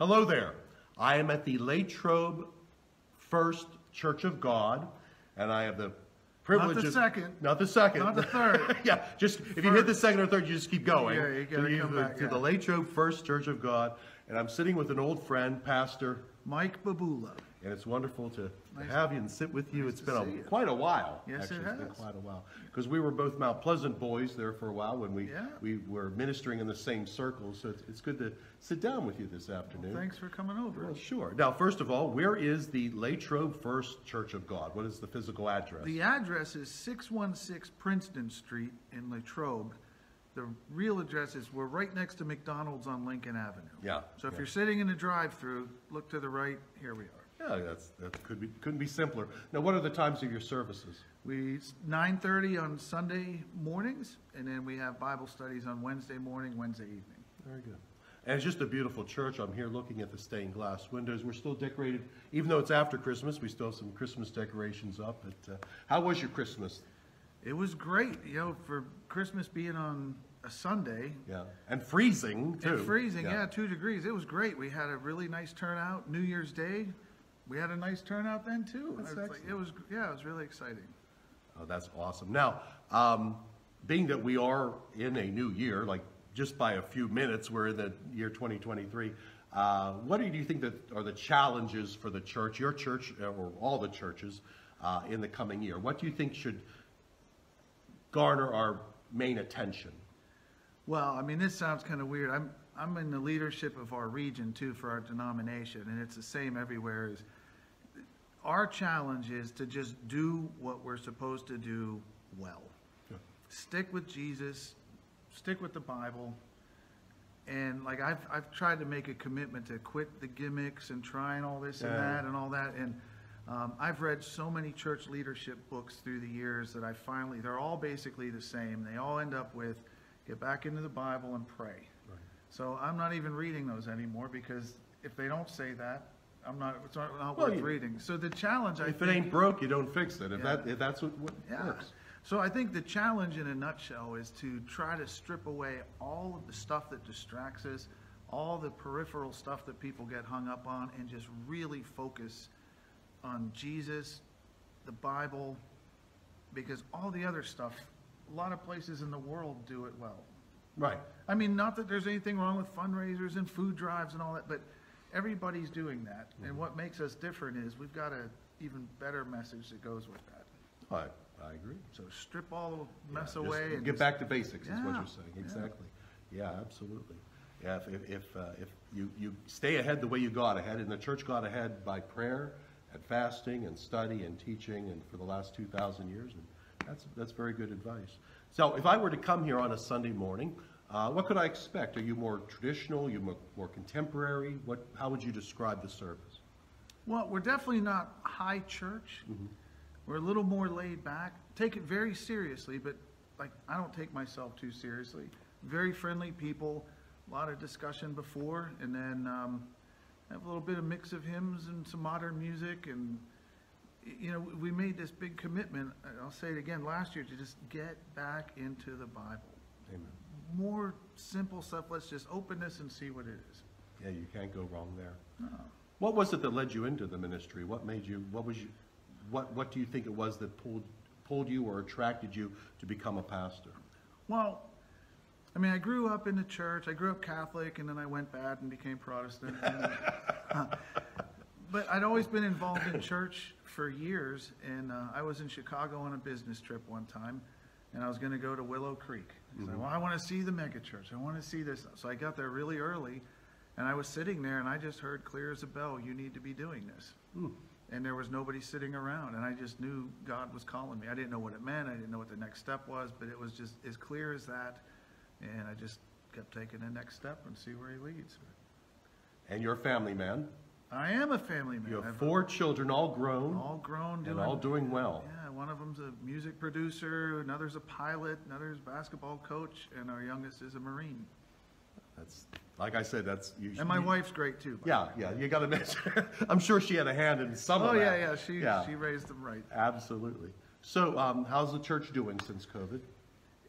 Hello there. I am at the Latrobe First Church of God, and I have the privilege Not the second. Not the second. Not the third. Yeah, just if you hit the second or third, you just keep going. Yeah, you gotta come back. To the Latrobe First Church of God, and I'm sitting with an old friend, Pastor Mike Bobula. And it's wonderful to have you and sit with you. Nice It's to been see you. quite a while. Yes, actually. it It's been has. quite a while. Because we were both Mount Pleasant boys there for a while when we were ministering in the same circles. So it's good to sit down with you this afternoon. Well, thanks for coming over. Well, sure. Now, first of all, where is the Latrobe First Church of God? What is the physical address? The address is 616 Princeton Street in Latrobe. The real address is we're right next to McDonald's on Lincoln Avenue. Yeah. So if you're sitting in a drive-through, look to the right. Here we are. Yeah, that couldn't be simpler. Now, what are the times of your services? 9:30 on Sunday mornings, and then we have Bible studies on Wednesday morning, Wednesday evening. Very good. And it's just a beautiful church. I'm here looking at the stained glass windows. We're still decorated, even though it's after Christmas, we still have some Christmas decorations up. But how was your Christmas? It was great, for Christmas being on a Sunday. Yeah, and freezing, too. And freezing, yeah, 2 degrees. It was great. We had a really nice turnout. New Year's Day, we had a nice turnout then, too. It was really exciting. Oh, that's awesome. Now, being that we are in a new year, like just by a few minutes, we're in the year 2023, what do you think that are the challenges for the church, your church, or all the churches, in the coming year? What do you think should garner our main attention? Well, I mean, this sounds kind of weird. I'm in the leadership of our region, too, for our denomination, and it's the same everywhere. Is our challenge is to just do what we're supposed to do well. Yeah. Stick with Jesus, stick with the Bible, and like I've tried to make a commitment to quit the gimmicks and trying all this and that and all that, and I've read so many church leadership books through the years that they're all basically the same. They all end up with, get back into the Bible and pray. Right. So I'm not even reading those anymore, because if they don't say that, it's not worth reading. So the challenge, if it ain't broke, you don't fix it. If that's what works. So I think the challenge in a nutshell is to try to strip away all of the stuff that distracts us, all the peripheral stuff that people get hung up on, and just really focus on Jesus, the Bible, because all the other stuff, a lot of places in the world do it well. Right. I mean, not that there's anything wrong with fundraisers and food drives and all that, but everybody's doing that. Mm-hmm. And what makes us different is we've got an even better message that goes with that. I agree. So strip all the mess away and get back to basics is what you're saying. Yeah. Exactly. Yeah, absolutely. Yeah, if you stay ahead the way you got ahead, and the church got ahead by prayer and fasting and study and teaching, and for the last 2,000 years, and that's very good advice. So if I were to come here on a Sunday morning, what could I expect? Are you more traditional? Are you more contemporary? How would you describe the service? Well, we're definitely not high church. Mm-hmm. We're a little more laid back. Take it very seriously, but I don't take myself too seriously. Very friendly people, a lot of discussion before, and then have a little bit of mix of hymns and some modern music. And we made this big commitment, I'll say it again, last year, to just get back into the Bible. Amen. More simple stuff. Let's just open this and see what it is. Yeah, you can't go wrong there. No. What was it that led you into the ministry? What do you think it was that pulled you or attracted you to become a pastor? Well, I mean, I grew up in the church. I grew up Catholic, and then I went bad and became Protestant. But I'd always been involved in church for years, and I was in Chicago on a business trip one time, and I was going to go to Willow Creek. I said, well, I want to see the megachurch. I want to see this. So I got there really early, and I was sitting there, and I just heard clear as a bell, you need to be doing this. And there was nobody sitting around, and I just knew God was calling me. I didn't know what it meant. I didn't know what the next step was, but it was just as clear as that, and I just kept taking the next step and see where he leads. And you're a family man. I am a family man. You have 4 children, all grown. All grown. And all doing well. Yeah, one of them's a music producer, another's a pilot, another's a basketball coach, and our youngest is a Marine. That's, like I said, that's usually. And my wife's great too. Yeah, you got to mention. I'm sure she had a hand in some of that. She raised them right. Absolutely. So, how's the church doing since COVID?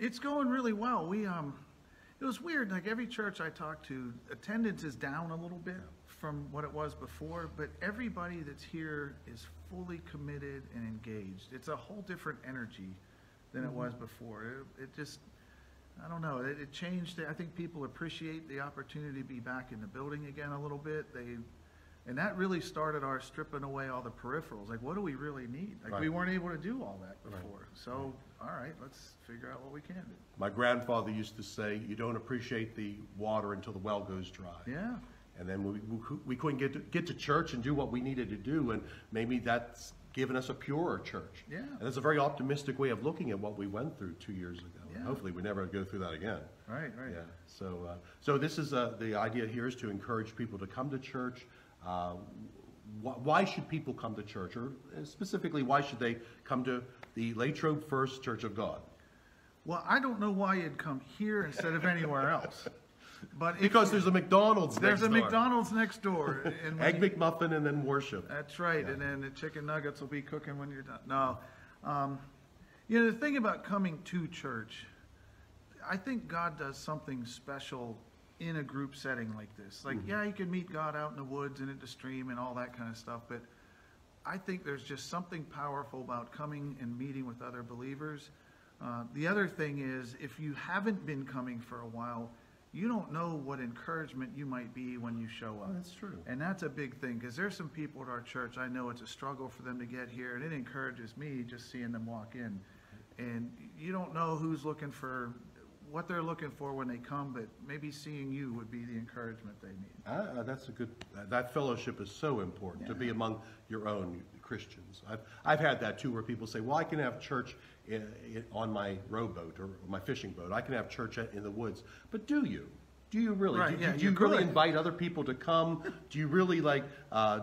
It's going really well. It was weird. Like every church I talked to, attendance is down a little bit. from what it was before, but everybody that's here is fully committed and engaged. It's a whole different energy than it was before. It just, I don't know, it changed. I think people appreciate the opportunity to be back in the building again a little bit. And that really started our stripping away all the peripherals. Like, what do we really need? Like, we weren't able to do all that before. So, all right, let's figure out what we can do. My grandfather used to say, you don't appreciate the water until the well goes dry. Yeah. And then we couldn't get to church and do what we needed to do, and maybe that's given us a purer church. Yeah. And it's a very optimistic way of looking at what we went through 2 years ago. Yeah. And hopefully we never go through that again. Right. Yeah. So this is the idea here is to encourage people to come to church. Why should people come to church, or specifically, why should they come to the Latrobe First Church of God? Well, I don't know why you'd come here instead of anywhere else. But Because there's a McDonald's next door. There's a McDonald's next door. And Egg McMuffin and then worship. That's right. Yeah. And then the chicken nuggets will be cooking when you're done. No. You know, the thing about coming to church, I think God does something special in a group setting like this. Like, yeah, you can meet God out in the woods and at the stream and all that kind of stuff, but I think there's just something powerful about coming and meeting with other believers. The other thing is, if you haven't been coming for a while, you don't know what encouragement you might be when you show up. Oh, that's true. And that's a big thing, because there's some people at our church, I know it's a struggle for them to get here, and it encourages me just seeing them walk in. And you don't know who's looking for, what they're looking for when they come, but maybe seeing you would be the encouragement they need. That's a good, that fellowship is so important, to be among your own Christians. I've had that too, where people say, well, I can have church on my rowboat or my fishing boat. I can have church in the woods. But do you? Do you really? Right, Do you really invite other people to come? Do you really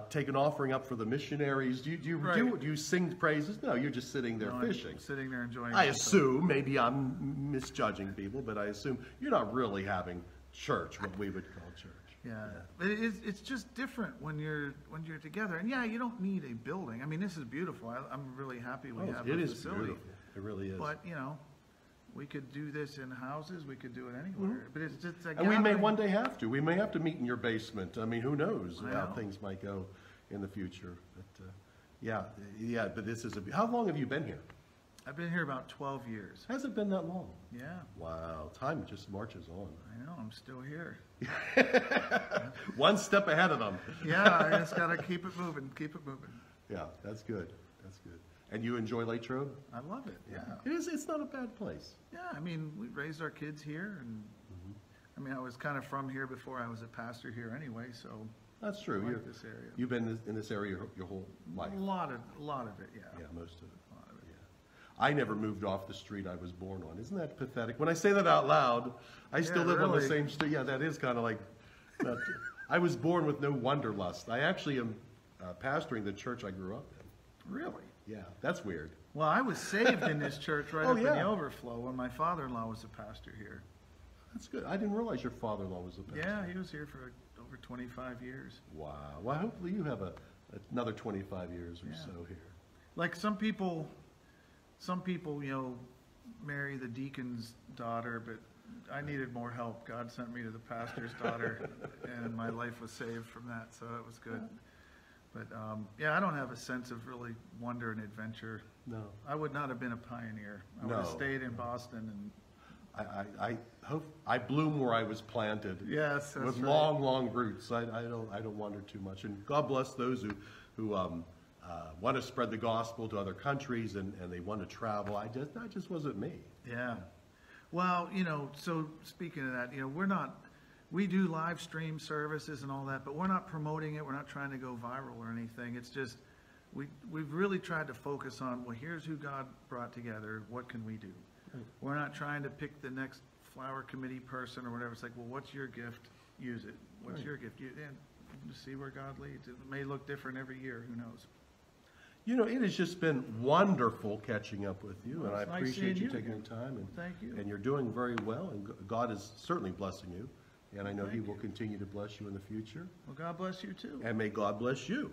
take an offering up for the missionaries? Do you sing praises? No, you're just sitting there fishing. Sitting there enjoying I assume, maybe I'm misjudging people, but I assume you're not really having church, what we would call church. Yeah, but it's just different when you're together. And yeah, you don't need a building. I mean, this is beautiful. I'm really happy we have a facility. It is beautiful. It really is. But, you know, we could do this in houses. We could do it anywhere. But it's just a and we may one day have to. We may have to meet in your basement. I mean, who knows how things might go in the future. But yeah. But this is how long have you been here? I've been here about 12 years. Has it been that long? Yeah. Wow, time just marches on. I know, I'm still here. One step ahead of them. Yeah, I just got to keep it moving. Yeah, that's good. That's good. And you enjoy Latrobe? I love it, yeah. It is. It's not a bad place. Yeah, I mean, we raised our kids here, and I mean, I was kind of from here before I was a pastor here anyway, so. That's true. I like this area. You've been in this area your whole life. A lot of it, yeah. Yeah, most of it. I never moved off the street I was born on. Isn't that pathetic? When I say that out loud, I still live on the same street. Yeah, that is kind of like, I was born with no wanderlust. I actually am pastoring the church I grew up in. Really? Yeah, that's weird. Well, I was saved in this church right up in the overflow when my father-in-law was a pastor here. That's good. I didn't realize your father-in-law was a pastor. Yeah, he was here for over 25 years. Wow. Well, hopefully you have another 25 years or so here. Like some people, you know, marry the deacon's daughter, but I needed more help. God sent me to the pastor's daughter, and my life was saved from that, so it was good. But, yeah, I don't have a sense of really wonder and adventure. No. I would not have been a pioneer. I would have stayed in Boston. And I bloom where I was planted. Yes, that's with right. long roots. I don't wander too much. And God bless those who want to spread the gospel to other countries and they want to travel. That just wasn't me. Yeah. Well, you know, so speaking of that, you know, we do live stream services and all that, but we're not promoting it. We're not trying to go viral or anything. It's just, we've really tried to focus on, well, here's who God brought together. What can we do? Right. We're not trying to pick the next flower committee person or whatever. It's like, well, what's your gift? Use it. What's your gift? And see where God leads. It may look different every year. Who knows? You know, it has just been wonderful catching up with you, and I appreciate you taking the time. And thank you. And you're doing very well, and God is certainly blessing you. And I know He will continue to bless you in the future. Well, God bless you too. And may God bless you.